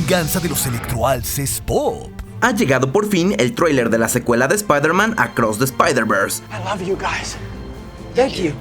venganza de los electroalces pop. Ha llegado por fin el tráiler de la secuela de Spider-Man Across the Spider-Verse. I love you guys. Thank you.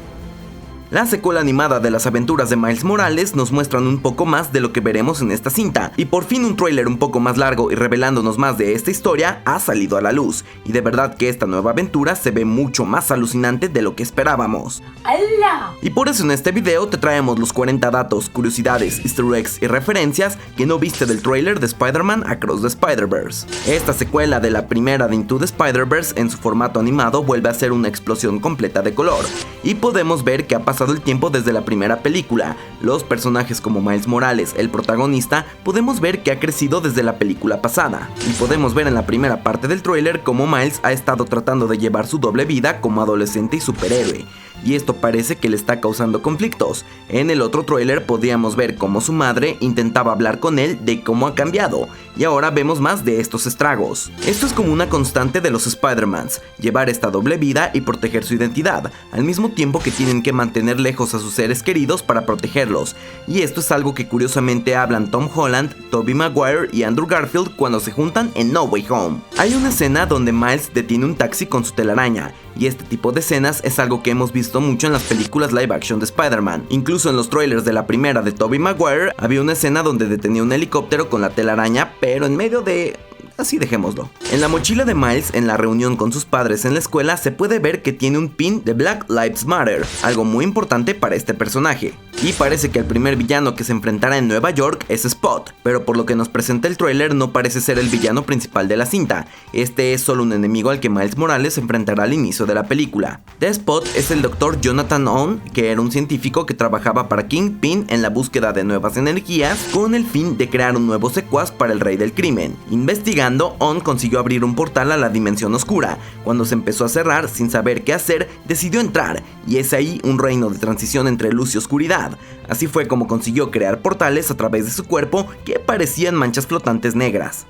La secuela animada de las aventuras de Miles Morales nos muestran un poco más de lo que veremos en esta cinta, y por fin un tráiler un poco más largo y revelándonos más de esta historia ha salido a la luz, y de verdad que esta nueva aventura se ve mucho más alucinante de lo que esperábamos. ¡Hala! Y por eso en este video te traemos los 40 datos, curiosidades, easter eggs y referencias que no viste del tráiler de Spider-Man Across the Spider-Verse. Esta secuela de la primera de Into the Spider-Verse en su formato animado vuelve a ser una explosión completa de color, y podemos ver que ha pasado el tiempo desde la primera película. Los personajes como Miles Morales, el protagonista, podemos ver que ha crecido desde la película pasada, y podemos ver en la primera parte del tráiler cómo Miles ha estado tratando de llevar su doble vida como adolescente y superhéroe, y esto parece que le está causando conflictos. En el otro tráiler podíamos ver cómo su madre intentaba hablar con él de cómo ha cambiado, y ahora vemos más de estos estragos. Esto es como una constante de los Spider-Mans, llevar esta doble vida y proteger su identidad, al mismo tiempo que tienen que mantener lejos a sus seres queridos para protegerlos, y esto es algo que curiosamente hablan Tom Holland, Tobey Maguire y Andrew Garfield cuando se juntan en No Way Home. Hay una escena donde Miles detiene un taxi con su telaraña, y este tipo de escenas es algo que hemos visto mucho en las películas live action de Spider-Man. Incluso en los trailers de la primera de Tobey Maguire había una escena donde detenía un helicóptero con la telaraña, pero en medio de... así dejémoslo. En la mochila de Miles, en la reunión con sus padres en la escuela, se puede ver que tiene un pin de Black Lives Matter, algo muy importante para este personaje. Y parece que el primer villano que se enfrentará en Nueva York es Spot, pero por lo que nos presenta el tráiler no parece ser el villano principal de la cinta. Este es solo un enemigo al que Miles Morales se enfrentará al inicio de la película. The Spot es el Dr. Jonathan Ohm, que era un científico que trabajaba para Kingpin en la búsqueda de nuevas energías con el fin de crear un nuevo secuaz para el rey del crimen. Investigando, On consiguió abrir un portal a la dimensión oscura. Cuando se empezó a cerrar sin saber qué hacer, decidió entrar, y es ahí un reino de transición entre luz y oscuridad. Así fue como consiguió crear portales a través de su cuerpo que parecían manchas flotantes negras.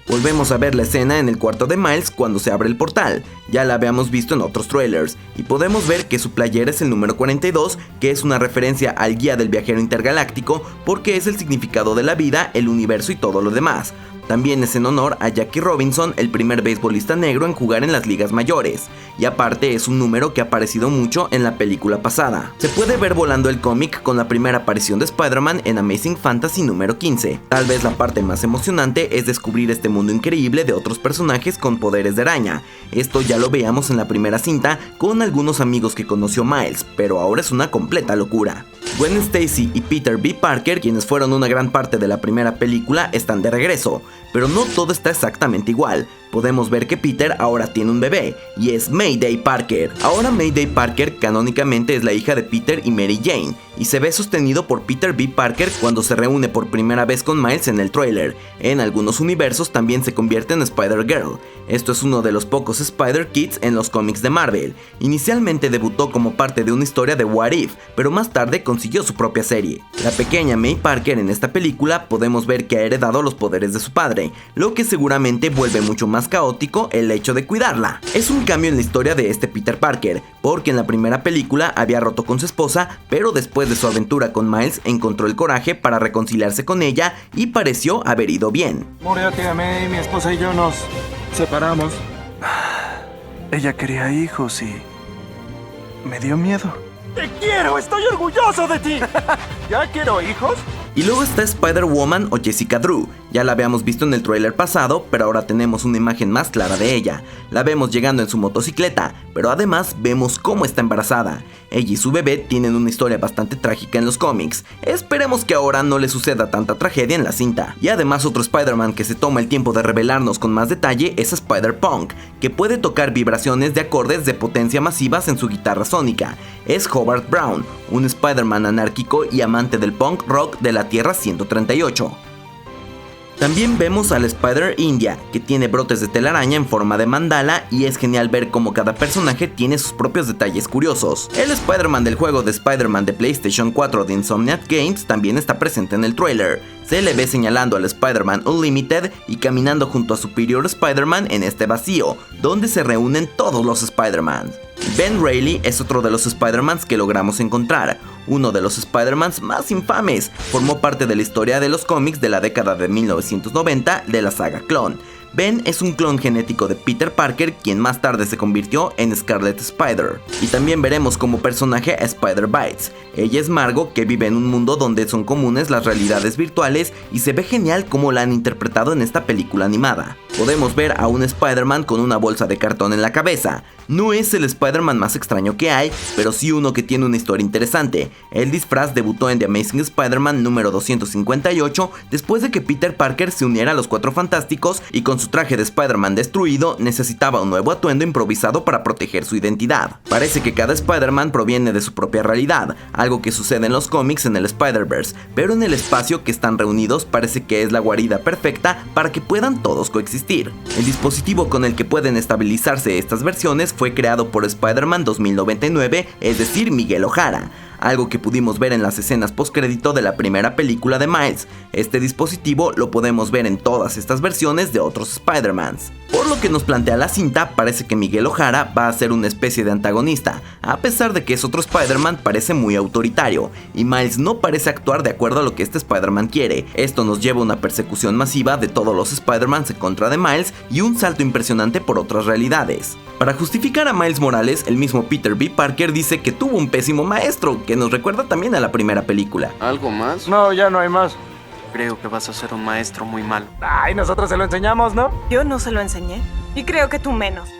Volvemos a ver la escena en el cuarto de Miles cuando se abre el portal, ya la habíamos visto en otros trailers, y podemos ver que su playera es el número 42, que es una referencia al guía del viajero intergaláctico porque es el significado de la vida, el universo y todo lo demás. También es en honor a Jackie Robinson, el primer beisbolista negro en jugar en las ligas mayores, y aparte es un número que ha aparecido mucho en la película pasada. Se puede ver volando el cómic con la primera aparición de Spider-Man en Amazing Fantasy número 15. Tal vez la parte más emocionante es descubrir este mundo increíble de otros personajes con poderes de araña. Esto ya lo veíamos en la primera cinta con algunos amigos que conoció Miles, pero ahora es una completa locura. Gwen Stacy y Peter B. Parker, quienes fueron una gran parte de la primera película, están de regreso, pero no todo está exactamente igual. Podemos ver que Peter ahora tiene un bebé, y es Mayday Parker. Ahora Mayday Parker canónicamente es la hija de Peter y Mary Jane, y se ve sostenido por Peter B. Parker cuando se reúne por primera vez con Miles en el tráiler. En algunos universos también se convierte en Spider-Girl. Esto es uno de los pocos Spider-Kids en los cómics de Marvel. Inicialmente debutó como parte de una historia de What If, pero más tarde consiguió su propia serie. La pequeña May Parker en esta película podemos ver que ha heredado los poderes de su padre, lo que seguramente vuelve mucho más caótico el hecho de cuidarla. Es un cambio en la historia de este Peter Parker, porque en la primera película había roto con su esposa, pero después de su aventura con Miles encontró el coraje para reconciliarse con ella y pareció haber ido bien. Murió tía May, mi esposa y yo nos separamos. Ella quería hijos y me dio miedo. ¡Te quiero! ¡Estoy orgulloso de ti! ¿Ya quiero hijos? Y luego está Spider-Woman o Jessica Drew. Ya la habíamos visto en el tráiler pasado, pero ahora tenemos una imagen más clara de ella. La vemos llegando en su motocicleta, pero además vemos cómo está embarazada. Ella y su bebé tienen una historia bastante trágica en los cómics. Esperemos que ahora no le suceda tanta tragedia en la cinta. Y además otro Spider-Man que se toma el tiempo de revelarnos con más detalle es Spider-Punk, que puede tocar vibraciones de acordes de potencia masivas en su guitarra sónica. Es Howard Brown, un Spider-Man anárquico y amante del punk rock de la Tierra 138. También vemos al Spider-India, que tiene brotes de telaraña en forma de mandala, y es genial ver cómo cada personaje tiene sus propios detalles curiosos. El Spider-Man del juego de Spider-Man de PlayStation 4 de Insomniac Games también está presente en el tráiler. Se le ve señalando al Spider-Man Unlimited y caminando junto a Superior Spider-Man en este vacío, donde se reúnen todos los Spider-Man. Ben Reilly es otro de los Spider-Mans que logramos encontrar, uno de los Spider-Mans más infames. Formó parte de la historia de los cómics de la década de 1990 de la saga Clone. Ben es un clon genético de Peter Parker, quien más tarde se convirtió en Scarlet Spider. Y también veremos como personaje a Spider-Bites. Ella es Margo, que vive en un mundo donde son comunes las realidades virtuales, y se ve genial como la han interpretado en esta película animada. Podemos ver a un Spider-Man con una bolsa de cartón en la cabeza. No es el Spider-Man más extraño que hay, pero sí uno que tiene una historia interesante. El disfraz debutó en The Amazing Spider-Man número 258 después de que Peter Parker se uniera a los Cuatro Fantásticos y con su traje de Spider-Man destruido necesitaba un nuevo atuendo improvisado para proteger su identidad. Parece que cada Spider-Man proviene de su propia realidad, algo que sucede en los cómics en el Spider-Verse, pero en el espacio que están reunidos parece que es la guarida perfecta para que puedan todos coexistir. El dispositivo con el que pueden estabilizarse estas versiones fue creado por Spider-Man 2099, es decir, Miguel O'Hara, algo que pudimos ver en las escenas postcrédito de la primera película de Miles. Este dispositivo lo podemos ver en todas estas versiones de otros Spider-Mans. Por lo que nos plantea la cinta, parece que Miguel O'Hara va a ser una especie de antagonista, a pesar de que es otro Spider-Man parece muy autoritario, y Miles no parece actuar de acuerdo a lo que este Spider-Man quiere. Esto nos lleva a una persecución masiva de todos los Spider-Mans en contra de Miles y un salto impresionante por otras realidades. Para justificar a Miles Morales, el mismo Peter B. Parker dice que tuvo un pésimo maestro, que nos recuerda también a la primera película. ¿Algo más? No, ya no hay más. Creo que vas a ser un maestro muy malo. Ay, nosotros se lo enseñamos, ¿no? Yo no se lo enseñé. Y creo que tú menos.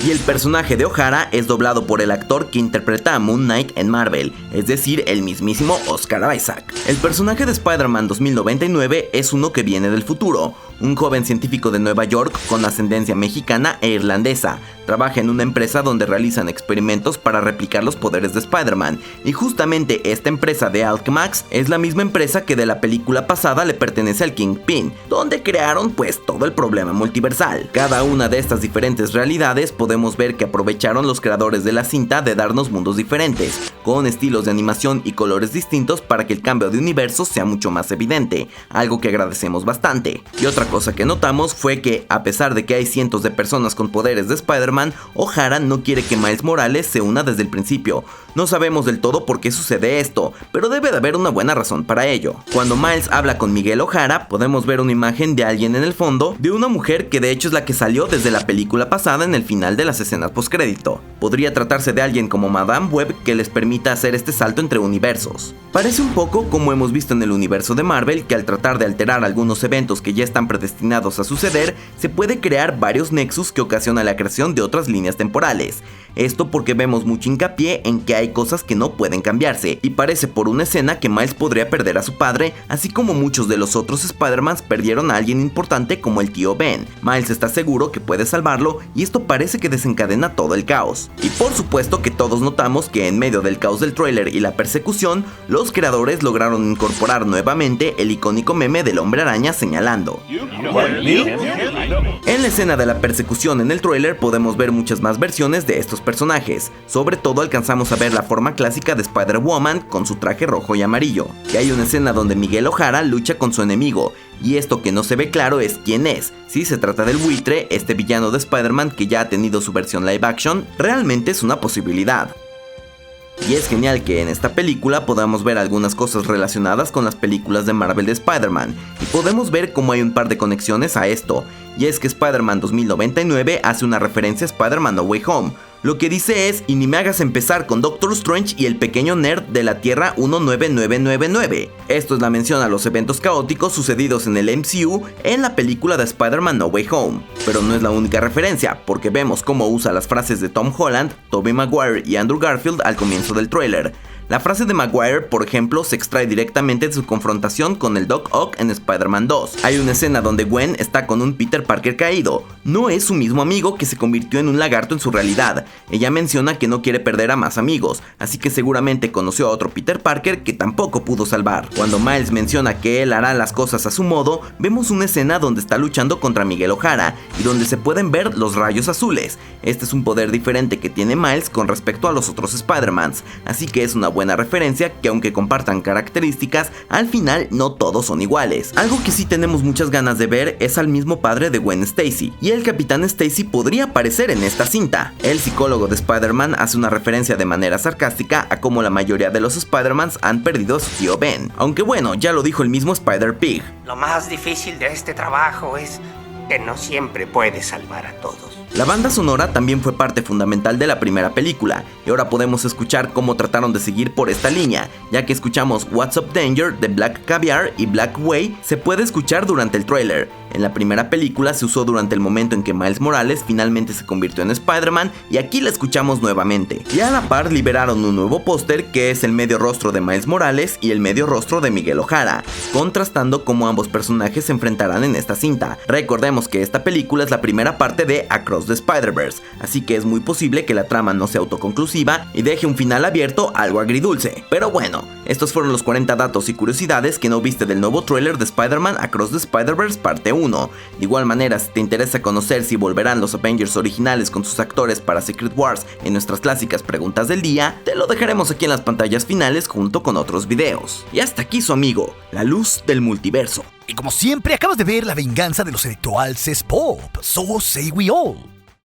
Y el personaje de O'Hara es doblado por el actor que interpreta a Moon Knight en Marvel, es decir, el mismísimo Oscar Isaac. El personaje de Spider-Man 2099 es uno que viene del futuro, un joven científico de Nueva York con ascendencia mexicana e irlandesa. Trabaja en una empresa donde realizan experimentos para replicar los poderes de Spider-Man, y justamente esta empresa de Alchemax es la misma empresa que de la película pasada le pertenece al Kingpin, donde crearon pues todo el problema multiversal. Cada una de estas diferentes realidades podemos ver que aprovecharon los creadores de la cinta de darnos mundos diferentes, con estilos de animación y colores distintos para que el cambio de universo sea mucho más evidente, algo que agradecemos bastante. Y otra cosa que notamos fue que, a pesar de que hay cientos de personas con poderes de Spider-Man, O'Hara no quiere que Miles Morales se una desde el principio. No sabemos del todo por qué sucede esto, pero debe de haber una buena razón para ello. Cuando Miles habla con Miguel O'Hara, podemos ver una imagen de alguien en el fondo, de una mujer que de hecho es la que salió desde la película pasada en el final de las escenas postcrédito. Podría tratarse de alguien como Madame Web que les permita hacer este salto entre universos. Parece un poco como hemos visto en el universo de Marvel, que al tratar de alterar algunos eventos que ya están predestinados a suceder, se puede crear varios nexus que ocasionan la creación de otras líneas temporales. Esto porque vemos mucho hincapié en que hay cosas que no pueden cambiarse, y parece por una escena que Miles podría perder a su padre, así como muchos de los otros Spider-Mans perdieron a alguien importante como el tío Ben. Miles está seguro que puede salvarlo, y esto parece que desencadena todo el caos. Y por supuesto que todos notamos que en medio del caos del tráiler y la persecución, los creadores lograron incorporar nuevamente el icónico meme del Hombre Araña señalando. En la escena de la persecución en el tráiler podemos ver muchas más versiones de estos personajes. Sobre todo alcanzamos a ver la forma clásica de Spider-Woman con su traje rojo y amarillo. Y hay una escena donde Miguel O'Hara lucha con su enemigo, y esto que no se ve claro es quién es. Si se trata del Buitre, este villano de Spider-Man que ya ha tenido su versión live action, realmente es una posibilidad. Y es genial que en esta película podamos ver algunas cosas relacionadas con las películas de Marvel de Spider-Man, y podemos ver cómo hay un par de conexiones a esto, y es que Spider-Man 2099 hace una referencia a Spider-Man No Way Home. Lo que dice es: y ni me hagas empezar con Doctor Strange y el pequeño nerd de la Tierra 19999. Esto es la mención a los eventos caóticos sucedidos en el MCU en la película de Spider-Man No Way Home. Pero no es la única referencia, porque vemos cómo usa las frases de Tom Holland, Tobey Maguire y Andrew Garfield al comienzo del tráiler. La frase de Maguire, por ejemplo, se extrae directamente de su confrontación con el Doc Ock en Spider-Man 2. Hay una escena donde Gwen está con un Peter Parker caído. No es su mismo amigo que se convirtió en un lagarto en su realidad. Ella menciona que no quiere perder a más amigos, así que seguramente conoció a otro Peter Parker que tampoco pudo salvar. Cuando Miles menciona que él hará las cosas a su modo, vemos una escena donde está luchando contra Miguel O'Hara y donde se pueden ver los rayos azules. Este es un poder diferente que tiene Miles con respecto a los otros Spider-Mans, así que es una buena buena referencia que aunque compartan características, al final no todos son iguales. Algo que sí tenemos muchas ganas de ver es al mismo padre de Gwen Stacy, y el Capitán Stacy podría aparecer en esta cinta. El psicólogo de Spider-Man hace una referencia de manera sarcástica a cómo la mayoría de los Spider-Mans han perdido a su tío Ben. Aunque bueno, ya lo dijo el mismo Spider-Pig. Lo más difícil de este trabajo es que no siempre puedes salvar a todos. La banda sonora también fue parte fundamental de la primera película, y ahora podemos escuchar cómo trataron de seguir por esta línea, ya que escuchamos What's Up Danger de Black Caviar y Black Way se puede escuchar durante el tráiler. En la primera película se usó durante el momento en que Miles Morales finalmente se convirtió en Spider-Man, y aquí la escuchamos nuevamente. Y a la par liberaron un nuevo póster que es el medio rostro de Miles Morales y el medio rostro de Miguel O'Hara, contrastando cómo ambos personajes se enfrentarán en esta cinta. Recordemos que esta película es la primera parte de Across the Spider-Verse, así que es muy posible que la trama no sea autoconclusiva y deje un final abierto algo agridulce. Pero bueno, estos fueron los 40 datos y curiosidades que no viste del nuevo tráiler de Spider-Man Across the Spider-Verse parte 1. De igual manera, si te interesa conocer si volverán los Avengers originales con sus actores para Secret Wars en nuestras clásicas preguntas del día, te lo dejaremos aquí en las pantallas finales junto con otros videos. Y hasta aquí su amigo, la luz del multiverso. Y como siempre, acabas de ver la venganza de los Electroals es Pop. So say we all.